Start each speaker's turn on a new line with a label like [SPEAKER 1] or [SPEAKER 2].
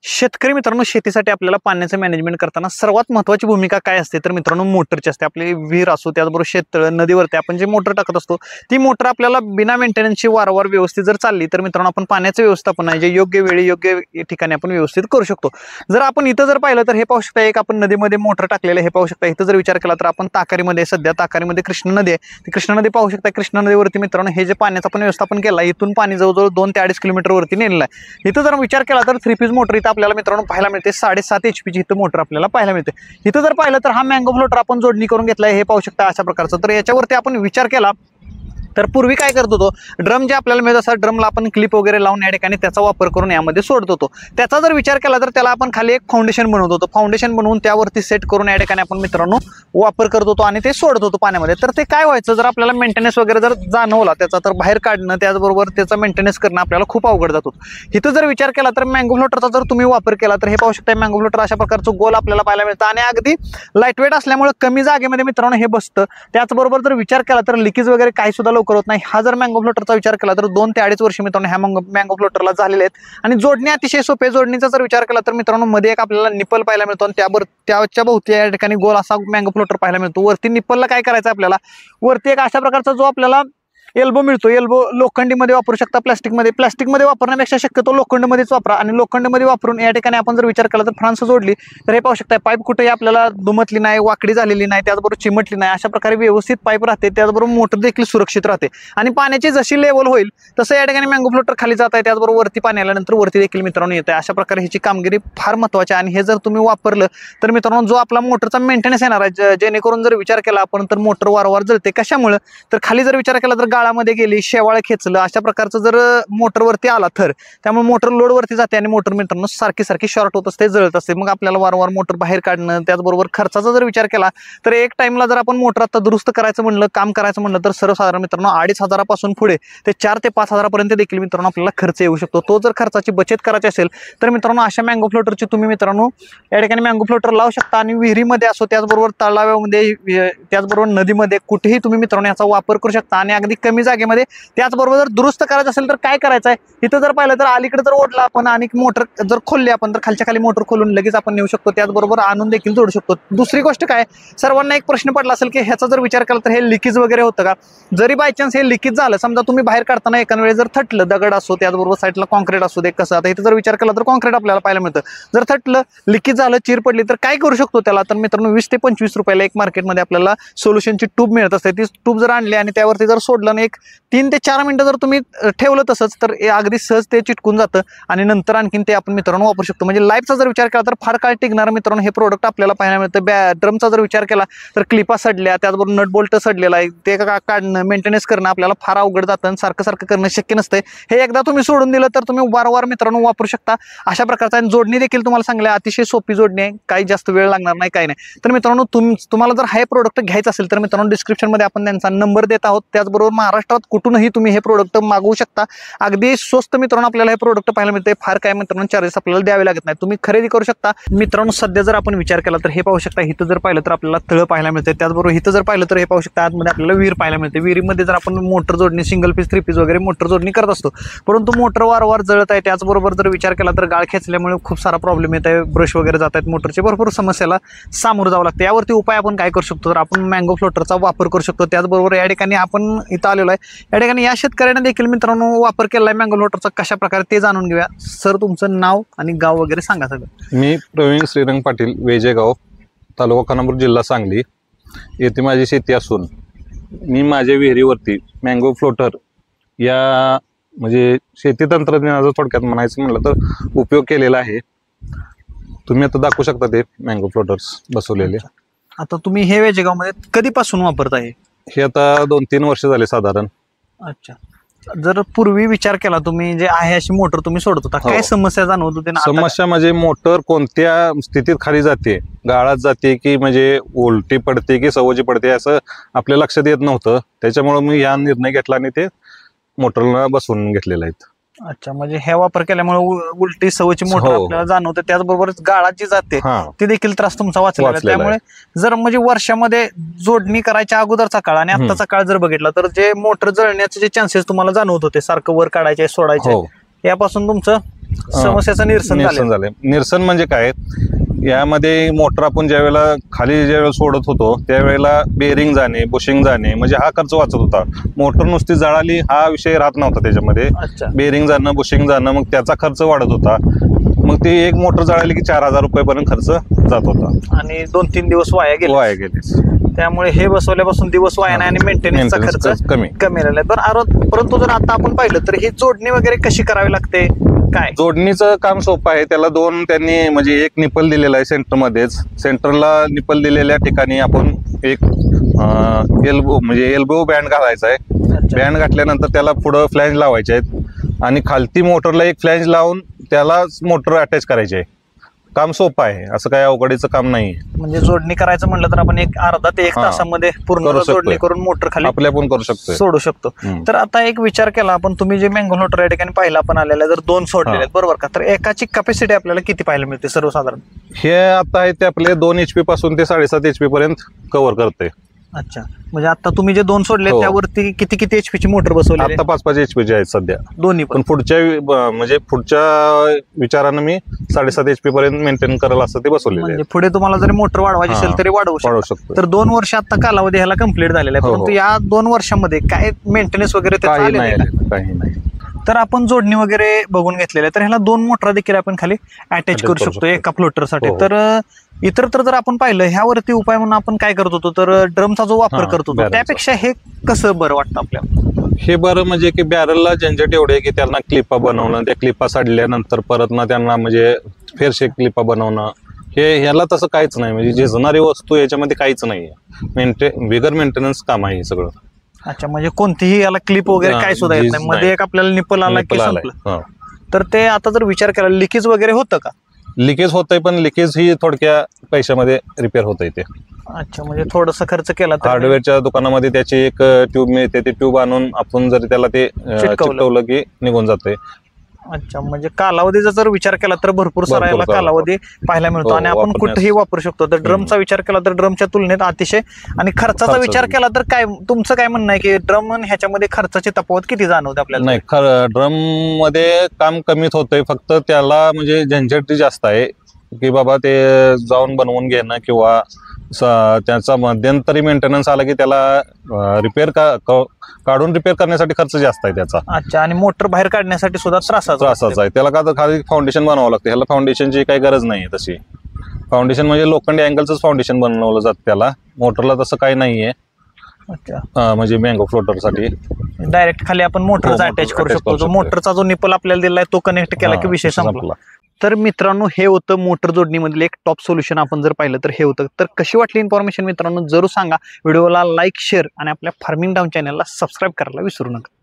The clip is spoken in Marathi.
[SPEAKER 1] शेतकरी मित्रांनो, शेतीसाठी आपल्याला पाण्याचं मॅनेजमेंट करताना सर्वात महत्त्वाची भूमिका काय असते तर मित्रांनो मोटरची असते. आपली विहीर असो, त्याचबरोबर शेततळ, नदीवरती आपण जे मोटर टाकत असतो ती मोटर आपल्याला बिना मेंटेनन्सची वारंवार व्यवस्थित जर चालली तर मित्रांनो आपण पाण्याचं व्यवस्थापन आहे जे योग्य वेळी योग्य ठिकाणी आपण व्यवस्थित करू शकतो. जर आपण इथं जर पाहिलं तर हे पाहू शकता, एक आपण नदीमध्ये मोटर टाकलेलं हे पाहू शकता. इथं जर विचार केला तर आपण ताकारीमध्ये, सध्या ताकारीमध्ये कृष्णा नदी आहे, ती कृष्णा नदी पाहू शकता. कृष्णा नदीवरती मित्रांनो हे जे पाण्याचं आपण व्यवस्थापन केलं, इथून पाणी जवळजवळ 2 ते 2.5 किलोमीटर वरती नेलेलं आहे. इथं जर विचार केला तर 3 पीस मोटर इथं आपल्याला मित्रांनो पाहायला मिळते. 7.5 HP ची इथं मोटर आपल्याला पाहायला मिळते. इथं जर पाहिलं तर हा मँगो फ्लोटर आपण जोडणी करून घेतलाय, हे पाहू शकता अशा प्रकारचं. तर याच्यावरती आपण विचार केला तर पूर्वी काय करत होतो, ड्रम जे आपल्याला मिळत असतात ड्रमला आपण क्लिप वगैरे लावून या ठिकाणी त्याचा वापर करून यामध्ये सोडत होतो. त्याचा जर विचार केला तर त्याला आपण खाली एक फाउंडेशन बनवत होतो. फाउंडेशन बनवून त्यावरती सेट करून या ठिकाणी आपण मित्रांनो वापर करत होतो आणि ते सोडत होतो पाण्यामध्ये. तर ते काय व्हायचं, जर आपल्याला मेंटेनन्स वगैरे जर जाणवला त्याचा तर बाहेर काढणं, त्याचबरोबर त्याचा मेंटेनन्स करणं आपल्याला खूप अवघड जात होतं. इथं जर विचार केला तर मँगो फ्लोटरचा जर तुम्ही वापर केला तर हे पाहू शकता, मँगो फ्लोटर अशा प्रकारचं गोल आपल्याला पाहायला मिळतं आणि अगदी लाईटवेट असल्यामुळे कमी जागेमध्ये मित्रांनो हे बसतं. त्याचबरोबर जर विचार केला तर लिकेज वगैरे काही सुद्धा लवकर होत नाही. हा जर मँगो फ्लोटरचा विचार केला तर 2 ते 2.5 वर्ष मित्रांनो ह्या मँगो फ्लोटरला झालेले आहेत आणि जोडणी अतिशय सोपे. जोडणीचा जर विचार केला तर मित्रांनो मध्ये एक आपल्याला निप्पल पाहायला मिळतो आणि त्याच्या भोवती या ठिकाणी गोल असा मँगो फ्लोटर पाहायला मिळतो. वरती निप्पलला काय करायचं आपल्याला, वरती एक अशा प्रकारचा जो आपल्याला एल्बो मिळतो, एल्बो लोखंडीमध्ये वापरू शकता, प्लास्टिकमध्ये वापरण्यापेक्षा शक्यतो लोखंडमध्येच वापरा आणि लोखंडमध्ये वापरून या ठिकाणी आपण जर विचार केला तर फ्रान्स जोडली तर हे पाहू शकता पाईप कुठेही आपल्याला दुमतली नाही, वाकडी झालेली नाही, त्याचबरोबर चिमटली नाही, अशा प्रकारे व्यवस्थित पाईप राहते. त्याचबरोबर मोटर देखील सुरक्षित राहते आणि पाण्याची जशी लेवल होईल तसं या ठिकाणी मँगो फ्लोटर खाली जात आहे, त्याचबरोबर वरती पाणी आल्यानंतर वरती देखील मित्रांनो येत आहे. अशा प्रकारे ह्याची कामगिरी फार महत्त्वाची आहे आणि हे जर तुम्ही वापरलं तर मित्रांनो जो आपला मोटरचा मेंटेनन्स येणार आहे, जेणेकरून जर विचार केला आपण तर मोटर वारंवार जळते. कशामुळे तर खाली जर विचार केला तर गाळामध्ये गेली, शेवाळ खेचलं, अशा प्रकारचं जर मोटरवरती आला तर त्यामुळे मोटर लोडवरती जाते आणि मोटर मित्रांनो सारखी शॉर्ट होत असते, जळत असते. मग आपल्याला वारंवार मोटर बाहेर काढणं, त्याचबरोबर खर्चाचा जर विचार केला तर एक टाइमला जर आपण मोटर आता दुरुस्त करायचं म्हणलं, काम करायचं म्हणलं तर सर्वसाधारण मित्रांनो 2,500 पासून पुढे ते 4 ते 5,000 पर्यंत देखील मित्रांनो आपल्याला खर्च येऊ शकतो. तो जर खर्चाची बचत करायची असेल तर मित्रांनो अशा मँगो फ्लोटरची तुम्ही मित्रांनो या ठिकाणी मँगो फ्लोटर लावू शकता आणि विहिरीमध्ये असो, त्याचबरोबर तलावामध्ये, त्याचबरोबर नदीमध्ये कुठेही तुम्ही मित्रांनो याचा वापर करू शकता आणि अगदी कमी जागेमध्ये. त्याचबरोबर जर दुरुस्त करायचं असेल तर काय करायचं आहे, इथं जर पाहिलं तर अलीकडे जर ओढला आपण आणि मोटर जर खोलली आपण तर खालच्या खाली मोटर खोलून लगेच आपण नेऊ शकतो, त्याचबरोबर आणून देखील जोडू शकतो. दुसरी गोष्ट काय, सर्वांना एक प्रश्न पडला असेल की ह्याचा जर विचार केला तर हे लिकेज वगैरे होतं का. जरी बाय चान्स हे लिकेज झालं, समजा तुम्ही बाहेर काढताना एका वेळेस जर थटलं, दगड असो, त्याचबरोबर साईडला कॉन्क्रीट असू दे, कसं आता इथं जर विचार केला तर कॉन्क्रीट आपल्याला पाहायला मिळतं. जर थटलं, लिकेज झालं, चीर पडली तर काय करू शकतो त्याला, तर मित्रांनो 20 ते 25 रुपयाला एक मार्केटमध्ये आपल्याला सोल्युशनची ट्यूब मिळत असते. ती ट्यूब जर आणली आणि त्यावरती जर सोडलं ना, एक 3 ते 4 मिनिटं जर तुम्ही ठेवलं तसंच तर अगदी सहज ते चिटकून जातं आणि नंतर आणखीन ते आपण मित्रांनो वापरू शकतो. म्हणजे लाईफचा जर विचार केला तर फार काळ टिकणारं मित्रांनो हे प्रोडक्ट आपल्याला पाहायला मिळतं. ड्रमचा जर विचार केला तर क्लिपा सडल्या, त्याचबरोबर नट बोल्ट सडलेला आहे, ते काढणं, मेंटेनन्स करणं आपल्याला फार अवघड जातं आणि सारखं करणं शक्य नसतं. हे एकदा तुम्ही सोडून दिलं तर तुम्ही वारंवार मित्रांनो वापरू शकता. अशा प्रकारचा जोडणी देखील तुम्हाला सांगले अतिशय सोपी जोडणी आहे, काही जास्त वेळ लागणार नाही, काही नाही. तर मित्रांनो तुम्हाला जर हे प्रोडक्ट घ्यायचं असेल तर मित्रांनो डिस्क्रिप्शनमध्ये आपण त्यांचा नंबर देत आहोत. त्याचबरोबर महाराष्ट्रात कुठूनही तुम्ही हे प्रोडक्ट मागवू शकता. अगदी स्वस्त मित्रांनो आपल्याला हे प्रोडक्ट पाहायला मिळते. फार काय मित्रांनो चार्जेस आपल्याला द्यावे लागत नाही, तुम्ही खरेदी करू शकता. मित्रांनो सध्या जर आपण विचार केला तर हे पाहू शकता, इथं जर पाहिलं तर आपल्याला तळ पाहायला मिळते. त्याचबरोबर इथं जर पाहिलं तर हे पाहू शकता आतमध्ये आपल्याला विहीर पाहायला मिळते. विहिरीमध्ये जर आपण मोटर जोडणी, सिंगल पीस, 3 पीस वगैरे मोटर जोडणी करत असतो, परंतु मोटर वारंवार जळत आहे. त्याचबरोबर जर विचार केला तर गाळ खेचल्यामुळे खूप सारा प्रॉब्लेम येत आहे, ब्रश वगैरे जात आहेत, मोटरचे भरपूर समस्याला सामोरं जावं लागतं. यावरती उपाय आपण काय करू शकतो तर आपण मँगो फ्लोटरचा वापर करू शकतो. त्याचबरोबर या ठिकाणी आपण इथं आलेलो आहे, या ठिकाणी या शेतकऱ्यांना देखील मित्रांनो वापर केला आहे मँगो फ्लोटरचा, कशा प्रकारे ते जाणून घेऊया. सर तुमचं नाव आणि गाव वगैरे सांगा सगळं.
[SPEAKER 2] मी प्रवीण श्रीरंग पाटील, वेजेगाव, तालुका खानापूर, जिल्हा सांगली येथे माझी शेती असून मी माझ्या विहिरीवरती मँगो फ्लोटर या म्हणजे शेती तंत्रज्ञानाचा थोडक्यात म्हणायचं म्हटलं तर उपयोग केलेला आहे. तुम्ही आता दाखवू शकता ते मँगो फ्लोटर्स बसवलेले.
[SPEAKER 1] आता तुम्ही हे वेजेगावमध्ये कधीपासून वापरताय?
[SPEAKER 2] हे आता 2-3 वर्ष झाले साधारण.
[SPEAKER 1] अच्छा, जर पूर्वी विचार केला तुम्ही जे आहे अशी मोटर तुम्ही सोडत होता, काय समस्या जाणवत होती?
[SPEAKER 2] समस्या म्हणजे मोटर कोणत्या स्थितीत खाली जाते, गाळात जाते की म्हणजे उलटी पडते की सवजी पडते असं आपल्या लक्षात येत नव्हतं. त्याच्यामुळे मी हा निर्णय घेतला आणि ते मोटरला बसवून घेतलेलं आहे.
[SPEAKER 1] अच्छा, म्हणजे हे वापर केल्यामुळे उलटी सवयची मोटर आपल्याला जाणवते, त्याचबरोबर गाळात जी जाते ती देखील त्रास तुमचा वाचलेला. त्यामुळे जर म्हणजे वर्षामध्ये जोडणी करायच्या अगोदरचा काळ आणि आताचा काळ जर बघितला तर जे मोटर जळण्याचे जे चान्सेस तुम्हाला जाणवत होते, सारखं वर काढायचे सोडायचे, यापासून तुमचं समस्याचं निरसन झालं.
[SPEAKER 2] झालंय. निरसन म्हणजे काय, यामध्ये मोटर आपण ज्यावेळेला खाली ज्यावेळेला सोडत होतो त्यावेळेला बेरिंग जाणे, बुशिंग जाणे, म्हणजे हा खर्च वाचत होता. मोटर नुसती जळाली हा विषय राहत नव्हता त्याच्यामध्ये.
[SPEAKER 1] अच्छा.
[SPEAKER 2] बेरिंग जाणं, बुशिंग जाणं, मग त्याचा खर्च वाढत होता. मग ती एक मोटर जळाली की 4,000 रुपयेपर्यंत खर्च जात होता
[SPEAKER 1] आणि 2-3 दिवस वाया गेले. त्यामुळे हे बसवल्यापासून दिवस वाया नाही आणि मेंटेनन्सचा खर्च
[SPEAKER 2] कमी
[SPEAKER 1] राहिला. परंतु जर आता आपण पाहिलं तर ही जोडणी वगैरे कशी करावी लागते काय?
[SPEAKER 2] जोडणीचं काम सोपं आहे. त्याला त्यांनी म्हणजे एक निपल दिलेला आहे सेंटरमध्येच. सेंटरला निपल दिलेल्या ठिकाणी आपण एक एल्बो बँड घालायचा आहे. बँड घातल्यानंतर त्याला पुढं फ्लॅंज लावायचे आहेत आणि खालती मोटरला एक फ्लॅंज लावून त्याला मोटर अटॅच करायची आहे. काम सोपं आहे, असं काही अवघडीचं काम नाही.
[SPEAKER 1] म्हणजे जोडणी करायचं म्हणलं तर आपण एक अर्धा ते 1 तासामध्ये पूर्ण जोडणी करून मोटर खाली
[SPEAKER 2] आपल्या पण करू शकतो,
[SPEAKER 1] सोडू शकतो. तर आता एक विचार केला आपण, तुम्ही जे मँगो फ्लोटर या ठिकाणी पाहिला पण आलेला, जर 2 सोडलेले आहेत बरोबर का, तर एकाची कॅपॅसिटी आपल्याला किती पाहायला मिळते सर्वसाधारण?
[SPEAKER 2] हे आता आहे ते आपले 2 HP पासून ते 7.5 HP पर्यंत कव्हर करते.
[SPEAKER 1] अच्छा, म्हणजे आता तुम्ही जे 2 सोडले त्यावरती किती HP ची मोटर बसवली?
[SPEAKER 2] आता 5 HP ची आहेत सध्या
[SPEAKER 1] दोन्ही
[SPEAKER 2] पण पुढच्या विचारानं मी 7.5 HP पर्यंत मेंटेन करायला असं ते बसवलेलं आहे.
[SPEAKER 1] म्हणजे पुढे तुम्हाला जरी मोटर वाढवायची असेल तरी वाढवू शकतो. तर 2 वर्ष आता कालावधी ह्याला कंप्लीट झालेला आहे, परंतु या 2 वर्षांमध्ये काय मेंटेनन्स वगैरे
[SPEAKER 2] काही नाही.
[SPEAKER 1] तर आपण जोडणी वगैरे बघून घेतलेले, तर ह्याला 2 मोटर देखील आपण खाली अटॅच करू शकतो एका फ्लोटरसाठी. तर इतर जर आपण पाहिलं ह्यावरती उपाय म्हणून आपण काय करत होतो, तर ड्रमचा जो वापर करत होतो त्यापेक्षा हे कसं बरं वाटतं आपल्याला?
[SPEAKER 2] हे बरं म्हणजे की बॅरलला झंझट एवढे की त्यांना क्लिपा बनवणं, त्या क्लिपा सडल्यानंतर परत ना त्यांना म्हणजे फेरशे क्लिपा बनवणं, ह्याला तसं काहीच नाही. म्हणजे झिजणारी वस्तू याच्यामध्ये काहीच नाही. बिगर मेंटेनन्स काम आहे हे सगळं.
[SPEAKER 1] अच्छा, म्हणजे कोणतीही याला क्लिप वगैरे काय सुद्धा येत नाही. मध्ये एक आपल्याला निपल आला की संपलं. तर ते आता जर विचार केला, लिकेज वगैरे होतं का?
[SPEAKER 2] लिकेज होतंय, पण लिकेज ही थोडक्या पैशामध्ये रिपेअर होत आहे ते.
[SPEAKER 1] अच्छा, म्हणजे थोडंसं खर्च केला तर
[SPEAKER 2] हार्डवेअरच्या दुकानामध्ये त्याची एक ट्यूब मिळते, ते ट्यूब आणून आपण जरी त्याला ते चिटकवलं की निघून जाते.
[SPEAKER 1] अच्छा, म्हणजे कालावधीचा जर विचार केला तर भरपूर सारा कालावधी पाहायला मिळतो आणि आपण कुठेही वापरू शकतो. तर ड्रमचा विचार केला तर ड्रमच्या तुलनेत अतिशय, आणि खर्चाचा विचार केला तर काय तुमचं काय म्हणणं आहे की ड्रम ह्याच्यामध्ये खर्चाची तफावत किती जाणवते आपल्याला?
[SPEAKER 2] नाही, ड्रम मध्ये काम कमीच होतंय, फक्त त्याला म्हणजे झंझट जास्त आहे की बाबा ते जाऊन बनवून घेणं किंवा त्याचा मध्यंतरी मेंटेनन्स आला की त्याला रिपेअर काढून रिपेअर करण्यासाठी खर्च जास्त आहे त्याचा.
[SPEAKER 1] अच्छा, आणि मोटर बाहेर काढण्यासाठी सुद्धा त्रासाचा
[SPEAKER 2] आहे. त्याला का तर खाली फाउंडेशन बनवावं लागतं. ह्याला फाउंडेशनची काही गरज नाही तशी. फाउंडेशन म्हणजे लोखंडी अँगलच फाउंडेशन बनवलं जातं त्याला. मोटरला तसं काही नाहीये.
[SPEAKER 1] अच्छा,
[SPEAKER 2] म्हणजे मँगो फ्लोटरसाठी
[SPEAKER 1] डायरेक्ट खाली आपण मोटरचा अटॅच करू शकतो. मोटरचा जो निपल आपल्याला दिलाय तो कनेक्ट केला की विषय संपला. तर मित्रांनो, हे होतं मोटर जोडणीमधील एक टॉप सोल्युशन. आपण जर पाहिलं तर हे होतं. तर कशी वाटली इन्फॉर्मेशन मित्रांनो जरूर सांगा. व्हिडिओला लाईक, शेअर आणि आपल्या फार्मिंग डाऊन चॅनलला सबस्क्राईब करायला विसरू नका.